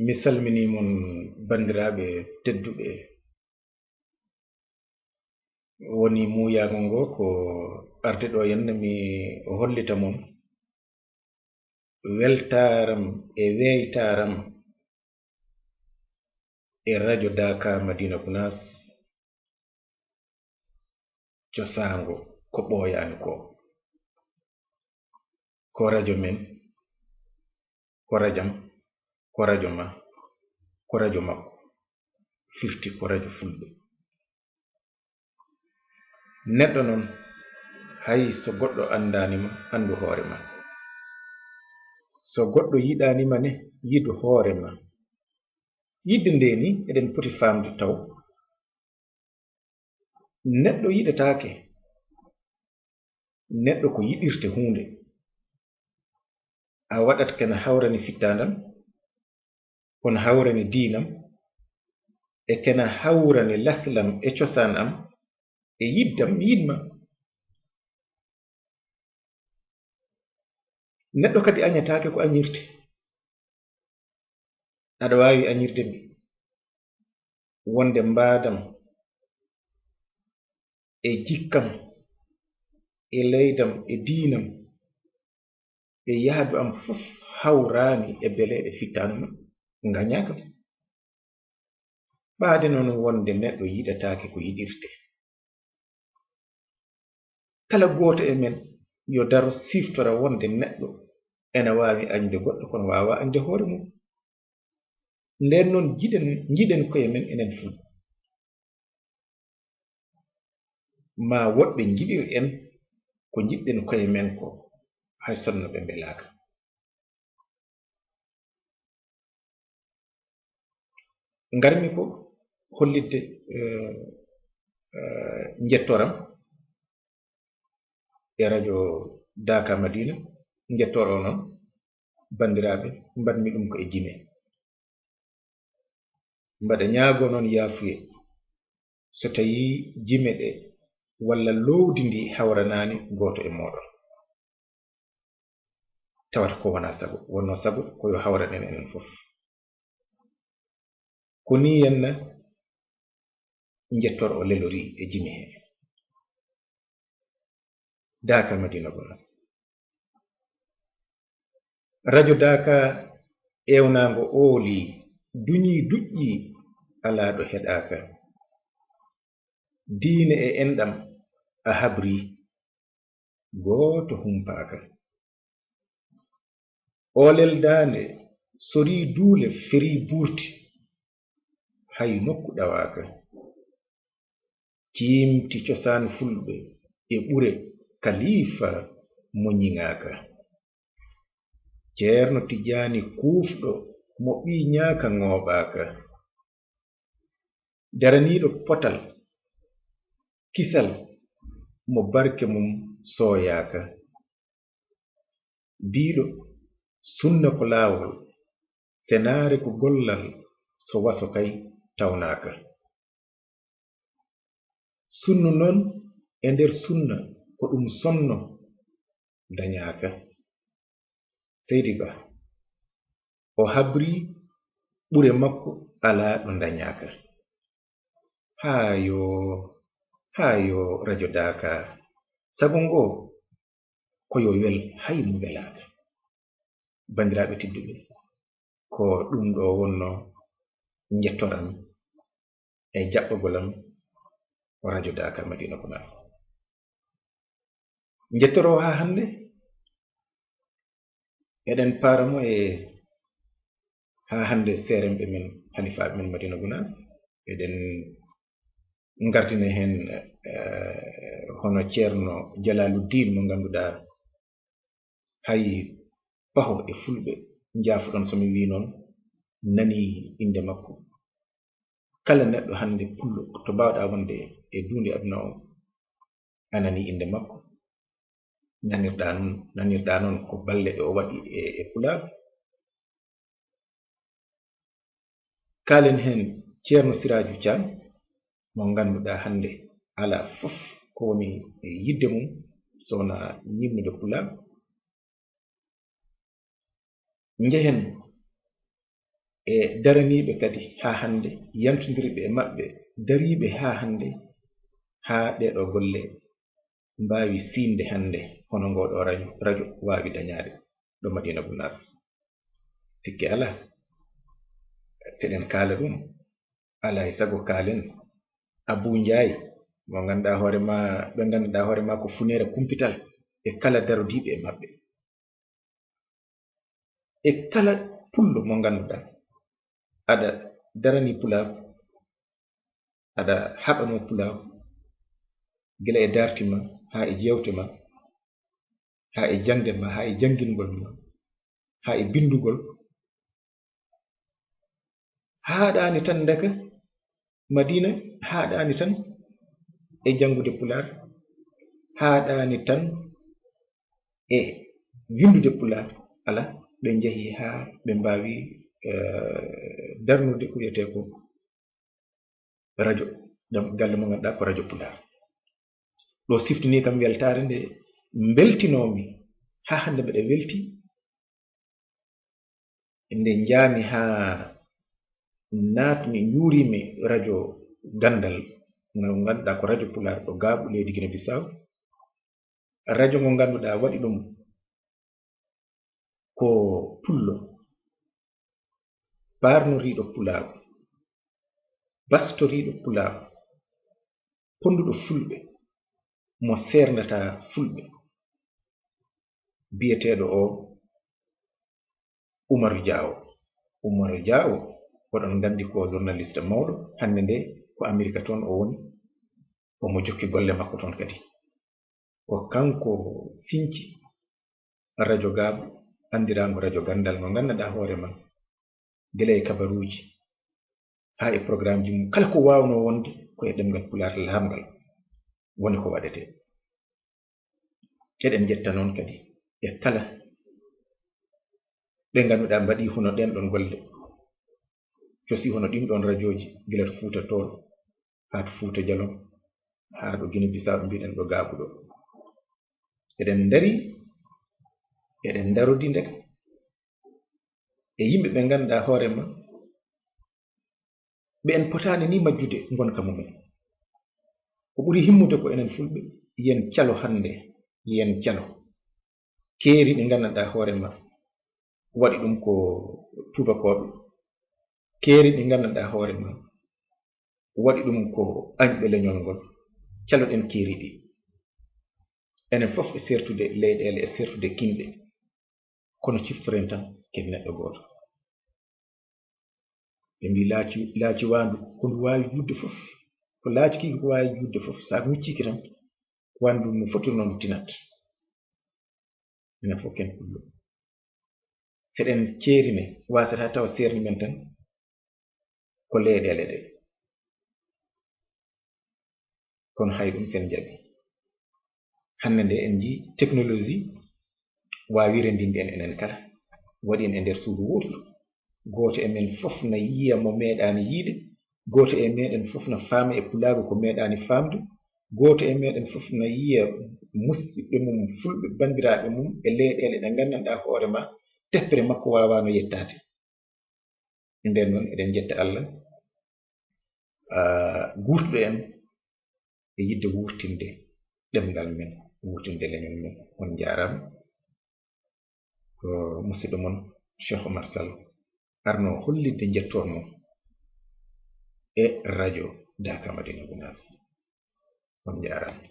mi salmini mon bandiraɓe tedduɓe woni muyago ngo ko arde ɗo henna mi hollita mon weltaram e weytaram e radio Daka Madina Gounass cosango ko ɓooyani ko radio men ko radiam ko radio ma ko radio makko firti ko radio fulɓe neɗɗo noon hay so goɗɗo andanima andu hoore ma so goɗɗo yiɗanima ne yidu hoore ma yidde nde ni eɗen poti famde taw neɗɗo yiɗetake neɗɗo ko yiɗirte hunde a waɗat kana hawrani fittandam kono hawrani diinam e kana hawrani laslam e cosaan am e yiddam yidma neɗɗo kadi añatake ko añirte aɗa wawi añirde mi wonde mbadam e jikkam e leydam e diinam e yahdu am fof hawrani e beleɗe fittanu gañaka ɓaade noon wonde neɗɗo yiɗatake ko yiɗirte kala goto e men yo daro siftora wonde neɗɗo ena wawi añde goɗɗo kono wawa añde hoore mum nden noon jiɗen koye men enen fuu ma woɓɓe jiɗir en ko jiɗɗen koye men ko hay sonno ɓe belaka garmi ko hollidde jettoram e radio Daka Madina jettoro noon bandiraɓe mbanmi ɗum ko e jime mbaɗa ñaago noon yaafuye so tawi jime ɗe walla lowdi ndi hawranani goto e moɗon tawata ko wona sago wonno sago koyo hawranen enen fof ko ni henna jettoro o lelori e jime he Daka Madina Gounass radio Daka ewnago ooli duñi duƴƴi ala ɗo heɗaka diine e enɗam a habri goto humpaka olel dande sori duule feri burti hay nokku ɗawaka cimti cosaan fulɓe e ɓure kalifa moññingaka ceerno Tijani kuufɗo mo ɓi ñaaka ŋooɓaka daraniɗo potal kisal mo barke mum sooyaka biiɗo sunna ko laawol senaare ko gollal so waso kay tawnaka sunnu noon e nder sunna ko ɗum sonno dañaka Seydi Ba o habri ɓure makko ala ɗo dañaka hayo radio Daka sabu ngo koyo wel hay mo welaka bandiraɓe tedduɓe ko ɗum ɗo wonno jettoram e jaɓɓogolam radio Daka Madina Gounass jettoro ha hande eɗen paramo e ha hande seremɓe men halifaɓe men Madina Gounass eɗen gardina hen hono ceerno Jalaluddin mo ganduɗa hay paho e fulɓe jaafuɗon somi wi noon nani inde makko kala neɗɗo hande pullo to mbawɗa wonde e duunde aduna o anani inde makko nanirɗa noon ko balle ɗe o waɗi e pulago kalen hen ceerno Siraju Thiam mo ganduɗa hande ala fof ko woni e yidde mum sowona yimnude pulago njehen e daraniiɓe kadi haa hannde yamtindiriɓe e maɓɓe dariiɓe haa hannde haa ɗeɗo golle mbaawi siinde hannde hono ngoɗo radio waawi dañaade ɗo Madina Gounass sikki alaa seɗen kaala ɗum alaa e sago kaalen Abou Ndiaye mo ngannduɗaa hoore ma ɓe ngannduɗaa hoore ma ko funeere kumpital e kala darodiiɓe e maɓɓe e kala pullo mo ngannduɗaa aɗa darani pulaaku aɗa haɓano pulaaku gila e darti ma haa e jewte ma haa e jangde ma haa e janngingol ma haa e bindugol haaɗaani tan ndeka Madina haaɗaani tan e janngude pulaar haaɗaani tan e windude pulaar ala ɓe njehi haa ɓe mbaawi darnude ko wiyetee ko radio galle mo ngannduɗaa ko radio pulaar ɗo siftinii kam weltaare nde mbeltinoomi haa hannde mbeɗa weltii nde njaami haa naatmi njuuriimi radio gandal ngo ngannduɗaa ko radio pulaar ɗo gaaɓu leydi Guinée Bissau radio ngo ngannduɗaa waɗi ɗum ko pullo baarnoriiɗo pulaar bastoriiɗo pulaar ponnduɗo fulɓe mo seernataa fulɓe biyeteeɗo o Umaru Diawo oɗon nganndi ko journaliste mawɗo hannde nde ko Amérique toon o woni omo jokki golle makko toon kadi o kanko sinci radio gaabu anndiraango radio gandal mo ngannduɗaa hoore ma gila e kabaruuji haa e programme ji mum kala ko waawnoo wonde ko e ɗemngal pulaar laamngal woni ko waɗetee eɗen jetta noon kadi e kala ɓe ngannduɗaa mbaɗii hono ɗen ɗon golle cosi hono ɗin ɗon radioji gila to Fuuta Tool haa to Fuuta Jalon haa ɗo Guinée Bissau mbiɗen ɗo gaabu ɗo eɗen ndari eɗen ndarodi ndeka e yimɓe ɓe ngannduɗaa hoore ma ɓe en potaani ni majjude ngonka mumen ko ɓuri himmude ko enen fulɓe yen calo hannde yen calo keeri ɗi ngannduɗaa hoore ma waɗi ɗum ko tubakooɓe keeri ɗi ngannduɗaa hoore ma waɗi ɗum ko añɓe leñol ngol caloɗen keeri ɗi enen fof e sertude leyɗeele e sertude kinɗe kono ciftoren tan ken neɗɗo gooto ɓe mbi laaci waandu ko ndu waawi juɗde fof ko laaci kii ko waawi juɗde fof so a mucciki tan waandu no foti noon tinat enen fof ken pullo seɗen ceerine waasataa tawa seerni men tan ko leyɗeele ɗe kono hay ɗum sen jaɓi hannde nde en njii technologie waawirendinde en enen kala waɗi en e ndeer suudu wooturu gooto e men fof no yiya mo meeɗaani yiide gooto e meeɗen fof no faama e pulaagu ko meeɗaani faamde gooto e meeɗen fof no yiya musidɓe mum fulɓe banndiraaɓe mum e leyɗeele ɗe nganndanɗaa hoore ma teppere makko waawaano yettaade nden noon eɗen jetta Allah guurtuɗo en e yidde wuurtinde ɗemngal men wuurtinde leñol men on njaaraama ko musidɗo mon Cheikh Oumar Sall arno hollidde njettorno e radio Daka Madina Gounass on njaaraama